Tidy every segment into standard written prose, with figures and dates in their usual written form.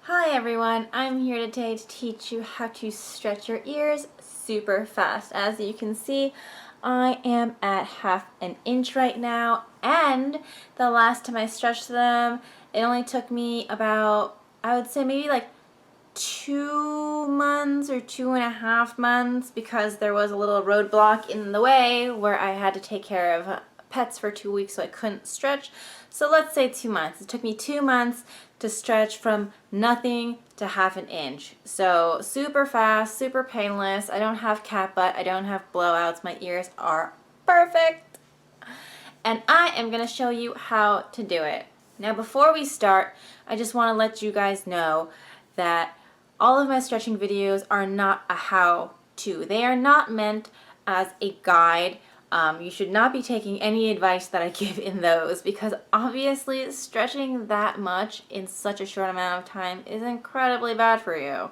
Hi everyone, I'm here today to teach you how to stretch your ears super fast. As you can see, I am at 1/2 inch right now, and the last time I stretched them, it only took me about, I would say maybe like 2 months or 2.5 months, because there was a little roadblock in the way where I had to take care of pets for 2 weeks, so I couldn't stretch. So let's say 2 months. It took me 2 months to stretch from nothing to 1/2 inch. So super fast, super painless. I don't have cat butt. I don't have blowouts. My ears are perfect. And I am going to show you how to do it. Now before we start, I just want to let you guys know that all of my stretching videos are not a how-to. They are not meant as a guide. You should not be taking any advice that I give in those, because obviously stretching that much in such a short amount of time is incredibly bad for you.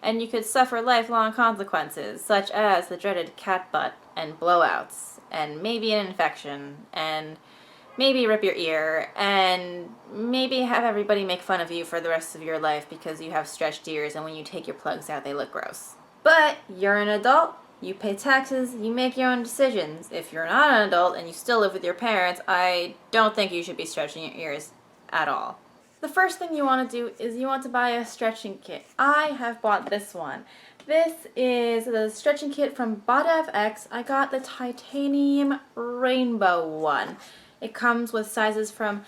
And you could suffer lifelong consequences, such as the dreaded cat butt and blowouts, and maybe an infection, and maybe rip your ear, and maybe have everybody make fun of you for the rest of your life because you have stretched ears and when you take your plugs out they look gross. But you're an adult, you pay taxes, you make your own decisions. If you're not an adult and you still live with your parents, I don't think you should be stretching your ears at all. The first thing you want to do is you want to buy a stretching kit. I have bought this one. This is the stretching kit from BotFX. I got the titanium rainbow one. It comes with sizes from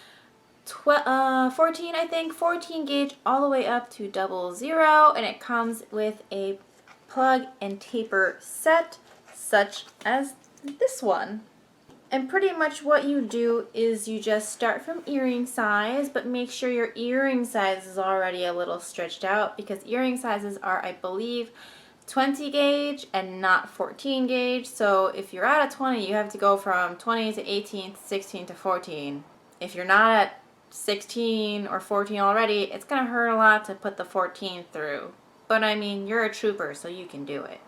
14, I think, 14 gauge all the way up to 00, and it comes with a plug and taper set, such as this one. And pretty much what you do is you just start from earring size, but make sure your earring size is already a little stretched out, because earring sizes are, I believe, 20 gauge and not 14 gauge. So if you're at a 20, you have to go from 20 to 18 to 16 to 14. If you're not at 16 or 14 already, it's going to hurt a lot to put the 14 through. But I mean, you're a trooper, so you can do it.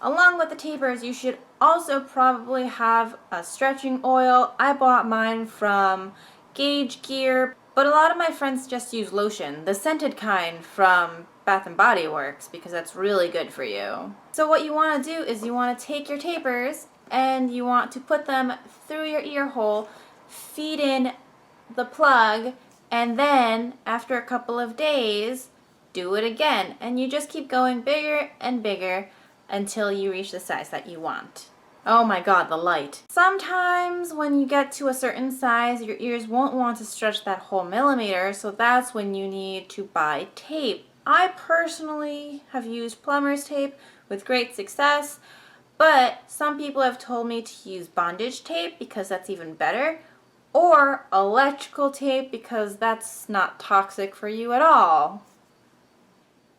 Along with the tapers, you should also probably have a stretching oil. I bought mine from Gauge Gear, but a lot of my friends just use lotion, the scented kind from Bath & Body Works, because that's really good for you. So what you want to do is you want to take your tapers and you want to put them through your ear hole, feed in the plug, and then after a couple of days, do it again. And you just keep going bigger and bigger until you reach the size that you want. Oh my god, the light. Sometimes when you get to a certain size, your ears won't want to stretch that whole millimeter, so that's when you need to buy tape. I personally have used plumber's tape with great success, but some people have told me to use bondage tape because that's even better, or electrical tape because that's not toxic for you at all.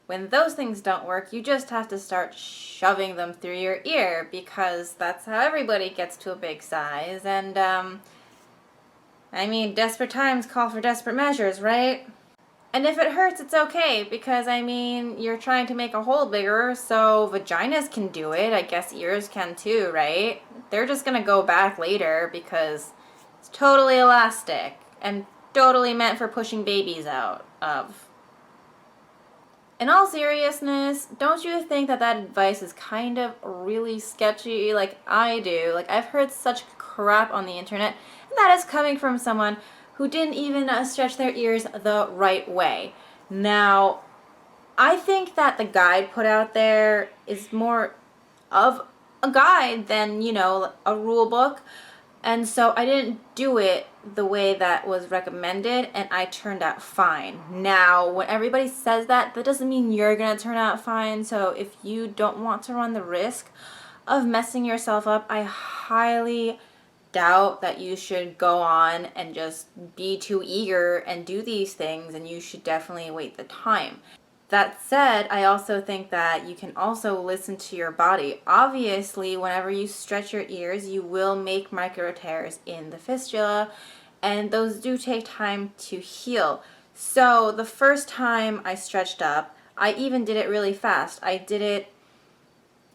When those things don't work, you just have to start shoving them through your ear, because that's how everybody gets to a big size. And, I mean, desperate times call for desperate measures, right? And if it hurts, it's okay, because, I mean, you're trying to make a hole bigger, so vaginas can do it. I guess ears can too, right? They're just gonna go back later because it's totally elastic and totally meant for pushing babies out of. In all seriousness, don't you think that that advice is kind of really sketchy, like I do? Like, I've heard such crap on the internet, and that is coming from someone who didn't even stretch their ears the right way. Now, I think that the guide put out there is more of a guide than, you know, a rule book. And so I didn't do it the way that was recommended, and I turned out fine. Now, when everybody says that, that doesn't mean you're going to turn out fine. So if you don't want to run the risk of messing yourself up, I highly doubt that you should go on and just be too eager and do these things, and you should definitely wait the time. That said, I also think that you can also listen to your body. Obviously, whenever you stretch your ears, you will make micro tears in the fistula, and those do take time to heal. So the first time I stretched up, I even did it really fast. I did it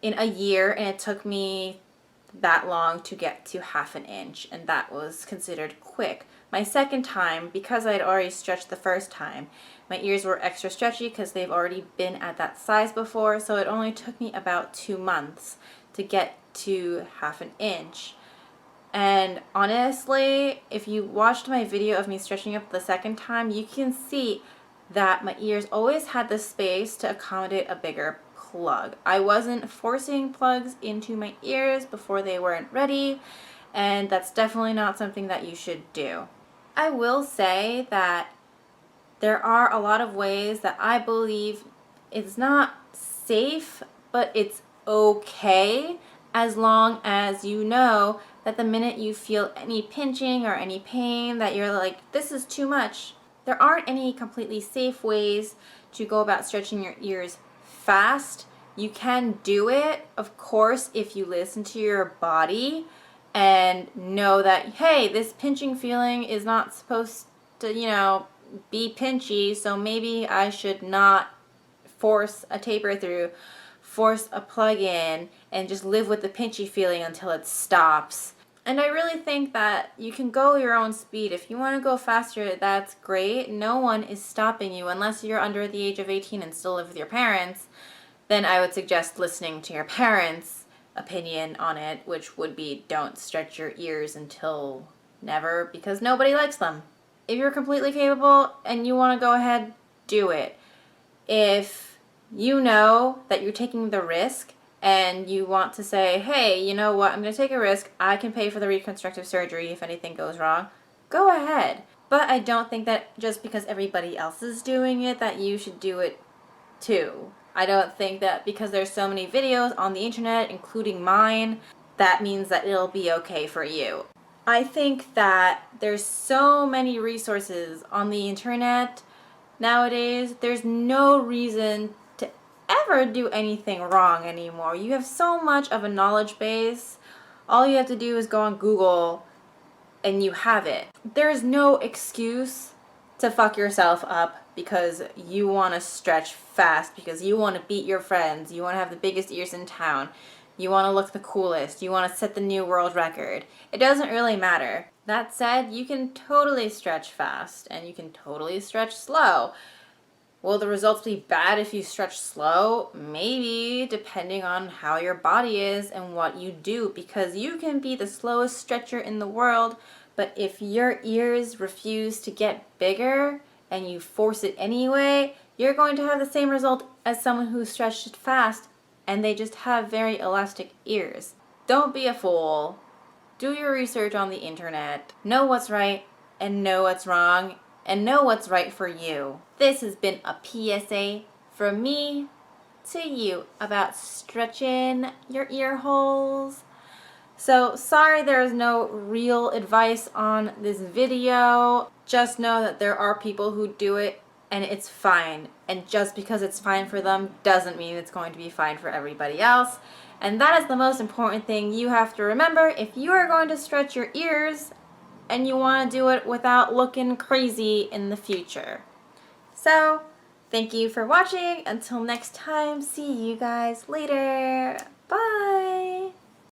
in a year, and it took me that long to get to 1/2 inch, and that was considered quick. My second time, because I had already stretched the first time, my ears were extra stretchy because they've already been at that size before, so it only took me about 2 months to get to 1/2 inch. And honestly, if you watched my video of me stretching up the second time, you can see that my ears always had the space to accommodate a bigger plug. I wasn't forcing plugs into my ears before they weren't ready, and that's definitely not something that you should do. I will say that there are a lot of ways that I believe it's not safe, but it's okay as long as you know that the minute you feel any pinching or any pain that you're like, this is too much. There aren't any completely safe ways to go about stretching your ears fast. You can do it, of course, if you listen to your body and know that, hey, this pinching feeling is not supposed to, be pinchy, so maybe I should not force a taper through, force a plug in, and just live with the pinchy feeling until it stops. And I really think that you can go your own speed. If you want to go faster, that's great. No one is stopping you unless you're under the age of 18 and still live with your parents. Then I would suggest listening to your parents' opinion on it, which would be don't stretch your ears until never, because nobody likes them. If you're completely capable and you want to go ahead, do it. If you know that you're taking the risk and you want to say, hey, you know what, I'm going to take a risk, I can pay for the reconstructive surgery if anything goes wrong, go ahead. But I don't think that just because everybody else is doing it that you should do it too. I don't think that because there's so many videos on the internet, including mine, that means that it'll be okay for you. I think that there's so many resources on the internet nowadays. There's no reason to ever do anything wrong anymore. You have so much of a knowledge base. All you have to do is go on Google and you have it. There's no excuse to fuck yourself up because you want to stretch fast, because you want to beat your friends, you want to have the biggest ears in town, you want to look the coolest, you want to set the new world record. It doesn't really matter. That said, you can totally stretch fast and you can totally stretch slow. Will the results be bad if you stretch slow? Maybe, depending on how your body is and what you do, because you can be the slowest stretcher in the world, but if your ears refuse to get bigger and you force it anyway, you're going to have the same result as someone who stretched it fast and they just have very elastic ears. Don't be a fool. Do your research on the internet. Know what's right and know what's wrong and know what's right for you. This has been a PSA from me to you about stretching your ear holes. So sorry there is no real advice on this video. Just know that there are people who do it and it's fine. And just because it's fine for them doesn't mean it's going to be fine for everybody else. And that is the most important thing you have to remember if you are going to stretch your ears and you want to do it without looking crazy in the future. So, thank you for watching. Until next time, see you guys later. Bye!